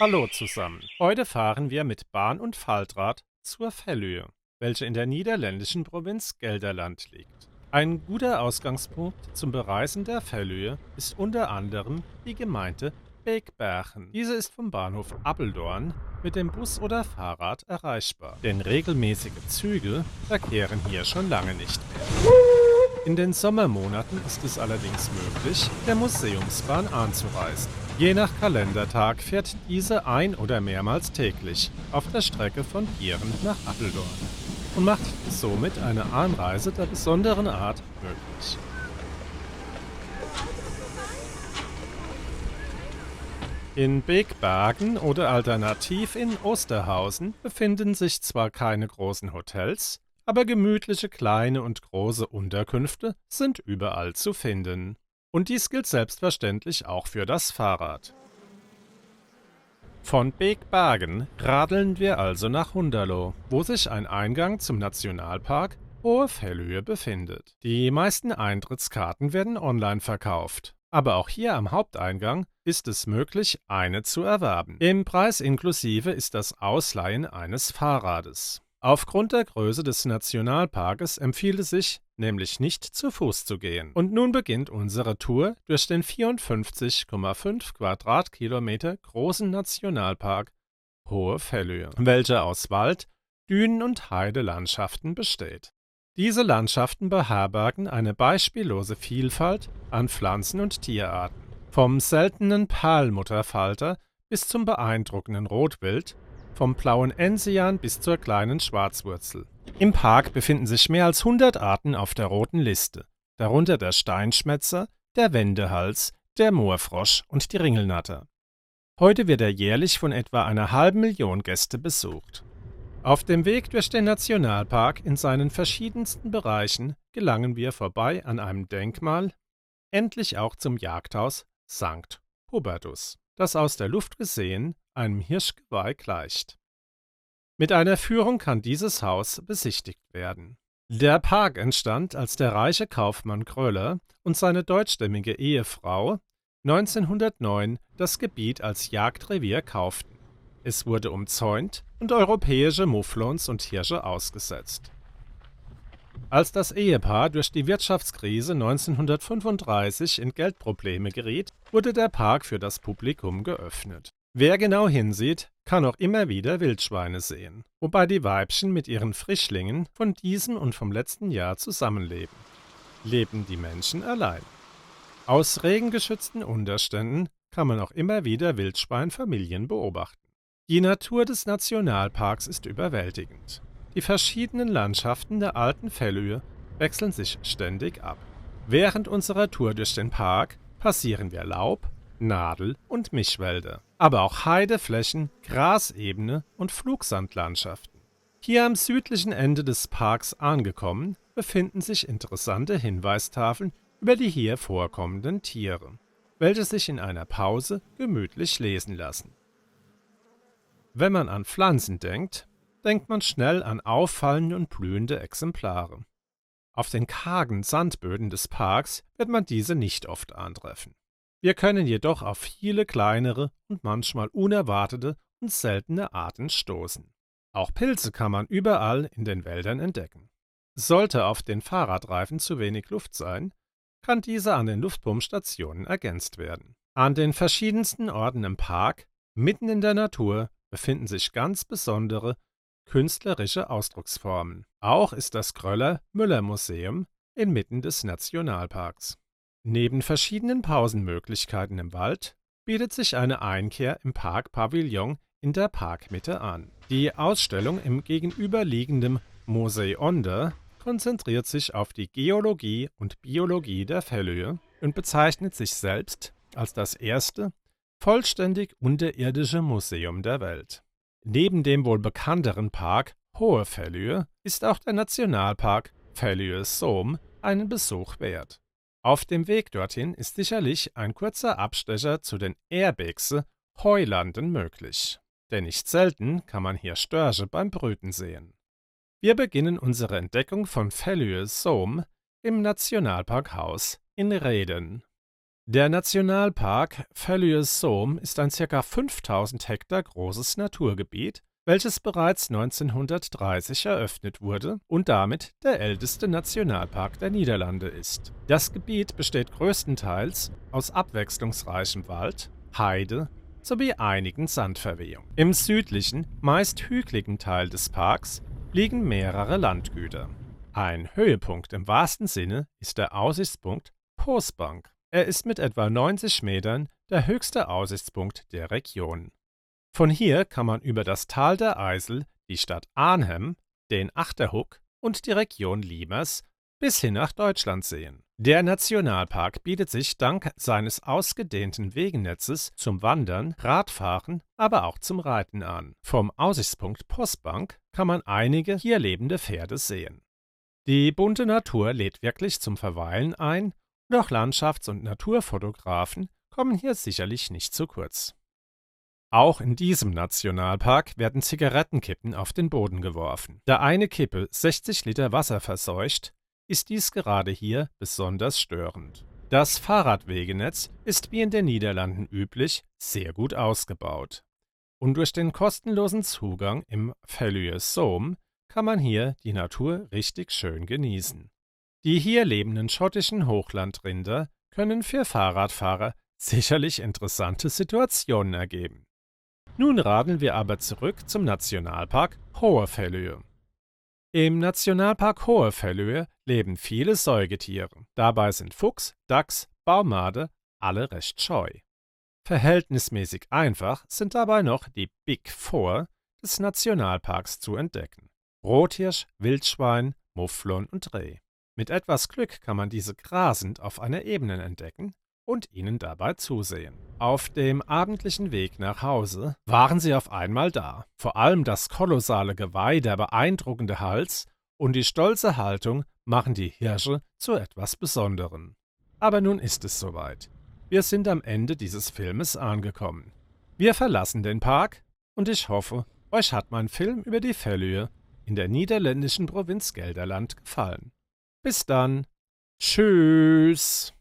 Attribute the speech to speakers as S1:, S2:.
S1: Hallo zusammen. Heute fahren wir mit Bahn und Faltrad zur Fellöhe, welche in der niederländischen Provinz Gelderland liegt. Ein guter Ausgangspunkt zum Bereisen der Fellöhe ist unter anderem die Gemeinde Beekbergen. Diese ist vom Bahnhof Apeldoorn mit dem Bus oder Fahrrad erreichbar, denn regelmäßige Züge verkehren hier schon lange nicht mehr. In den Sommermonaten ist es allerdings möglich, der Museumsbahn anzureisen. Je nach Kalendertag fährt diese ein- oder mehrmals täglich auf der Strecke von Dieren nach Apeldoorn und macht somit eine Anreise der besonderen Art möglich. In Beekbergen oder alternativ in Osterhausen befinden sich zwar keine großen Hotels, aber gemütliche kleine und große Unterkünfte sind überall zu finden. Und dies gilt selbstverständlich auch für das Fahrrad. Von Beekbergen radeln wir also nach Hoenderloo, wo sich ein Eingang zum Nationalpark Hohe Fellöhe befindet. Die meisten Eintrittskarten werden online verkauft, aber auch hier am Haupteingang ist es möglich, eine zu erwerben. Im Preis inklusive ist das Ausleihen eines Fahrrades. Aufgrund der Größe des Nationalparkes empfiehlt es sich, nämlich nicht zu Fuß zu gehen. Und nun beginnt unsere Tour durch den 54,5 Quadratkilometer großen Nationalpark Hohe Fellöhe, welcher aus Wald, Dünen und Heidelandschaften besteht. Diese Landschaften beherbergen eine beispiellose Vielfalt an Pflanzen- und Tierarten. Vom seltenen Perlmutterfalter bis zum beeindruckenden Rotwild, vom blauen Enzian bis zur kleinen Schwarzwurzel. Im Park befinden sich mehr als 100 Arten auf der roten Liste, darunter der Steinschmätzer, der Wendehals, der Moorfrosch und die Ringelnatter. Heute wird er jährlich von etwa 1,5 Million Gäste besucht. Auf dem Weg durch den Nationalpark in seinen verschiedensten Bereichen gelangen wir vorbei an einem Denkmal, endlich auch zum Jagdhaus St. Hubertus, das aus der Luft gesehen einem Hirschgeweih gleicht. Mit einer Führung kann dieses Haus besichtigt werden. Der Park entstand, als der reiche Kaufmann Kröller und seine deutschstämmige Ehefrau 1909 das Gebiet als Jagdrevier kauften. Es wurde umzäunt und europäische Mufflons und Hirsche ausgesetzt. Als das Ehepaar durch die Wirtschaftskrise 1935 in Geldprobleme geriet, wurde der Park für das Publikum geöffnet. Wer genau hinsieht, kann auch immer wieder Wildschweine sehen, wobei die Weibchen mit ihren Frischlingen von diesem und vom letzten Jahr zusammenleben. Leben die Menschen allein. Aus regengeschützten Unterständen kann man auch immer wieder Wildschweinfamilien beobachten. Die Natur des Nationalparks ist überwältigend. Die verschiedenen Landschaften der alten Fellöhe wechseln sich ständig ab. Während unserer Tour durch den Park passieren wir Laub, Nadel- und Mischwälder, aber auch Heideflächen, Grasebene und Flugsandlandschaften. Hier am südlichen Ende des Parks angekommen, befinden sich interessante Hinweistafeln über die hier vorkommenden Tiere, welche sich in einer Pause gemütlich lesen lassen. Wenn man an Pflanzen denkt, denkt man schnell an auffallende und blühende Exemplare. Auf den kargen Sandböden des Parks wird man diese nicht oft antreffen. Wir können jedoch auf viele kleinere und manchmal unerwartete und seltene Arten stoßen. Auch Pilze kann man überall in den Wäldern entdecken. Sollte auf den Fahrradreifen zu wenig Luft sein, kann diese an den Luftpumpstationen ergänzt werden. An den verschiedensten Orten im Park, mitten in der Natur, befinden sich ganz besondere künstlerische Ausdrucksformen. Auch ist das Kröller-Müller-Museum inmitten des Nationalparks. Neben verschiedenen Pausenmöglichkeiten im Wald bietet sich eine Einkehr im Parkpavillon in der Parkmitte an. Die Ausstellung im gegenüberliegenden Musée Onder konzentriert sich auf die Geologie und Biologie der Fellöhe und bezeichnet sich selbst als das erste vollständig unterirdische Museum der Welt. Neben dem wohl bekannteren Park Hohe Fellöhe ist auch der Nationalpark Fellöe-Soom einen Besuch wert. Auf dem Weg dorthin ist sicherlich ein kurzer Abstecher zu den Airbeekse Heulanden möglich, denn nicht selten kann man hier Störche beim Brüten sehen. Wir beginnen unsere Entdeckung von Fellöe-Soom im Nationalparkhaus in Rheden. Der Nationalpark Veluwe-Soom ist ein ca. 5000 Hektar großes Naturgebiet, welches bereits 1930 eröffnet wurde und damit der älteste Nationalpark der Niederlande ist. Das Gebiet besteht größtenteils aus abwechslungsreichem Wald, Heide sowie einigen Sandverwehungen. Im südlichen, meist hügeligen Teil des Parks liegen mehrere Landgüter. Ein Höhepunkt im wahrsten Sinne ist der Aussichtspunkt Posbank. Er ist mit etwa 90 Metern der höchste Aussichtspunkt der Region. Von hier kann man über das Tal der Eisel die Stadt Arnhem, den Achterhoek und die Region Liemers bis hin nach Deutschland sehen. Der Nationalpark bietet sich dank seines ausgedehnten Wegenetzes zum Wandern, Radfahren, aber auch zum Reiten an. Vom Aussichtspunkt Posbank kann man einige hier lebende Pferde sehen. Die bunte Natur lädt wirklich zum Verweilen ein und auch Landschafts- und Naturfotografen kommen hier sicherlich nicht zu kurz. Auch in diesem Nationalpark werden Zigarettenkippen auf den Boden geworfen. Da eine Kippe 60 Liter Wasser verseucht, ist dies gerade hier besonders störend. Das Fahrradwegenetz ist wie in den Niederlanden üblich sehr gut ausgebaut. Und durch den kostenlosen Zugang im Veluwe-Soom kann man hier die Natur richtig schön genießen. Die hier lebenden schottischen Hochlandrinder können für Fahrradfahrer sicherlich interessante Situationen ergeben. Nun radeln wir aber zurück zum Nationalpark Hohe Veluwe. Im Nationalpark Hohe Veluwe leben viele Säugetiere. Dabei sind Fuchs, Dachs, Baumade alle recht scheu. Verhältnismäßig einfach sind dabei noch die Big Four des Nationalparks zu entdecken: Rothirsch, Wildschwein, Mufflon und Reh. Mit etwas Glück kann man diese grasend auf einer Ebene entdecken und ihnen dabei zusehen. Auf dem abendlichen Weg nach Hause waren sie auf einmal da. Vor allem das kolossale Geweih, der beeindruckende Hals und die stolze Haltung machen die Hirsche zu etwas Besonderem. Aber nun ist es soweit. Wir sind am Ende dieses Filmes angekommen. Wir verlassen den Park und ich hoffe, euch hat mein Film über die Veluwe in der niederländischen Provinz Gelderland gefallen. Bis dann. Tschüss.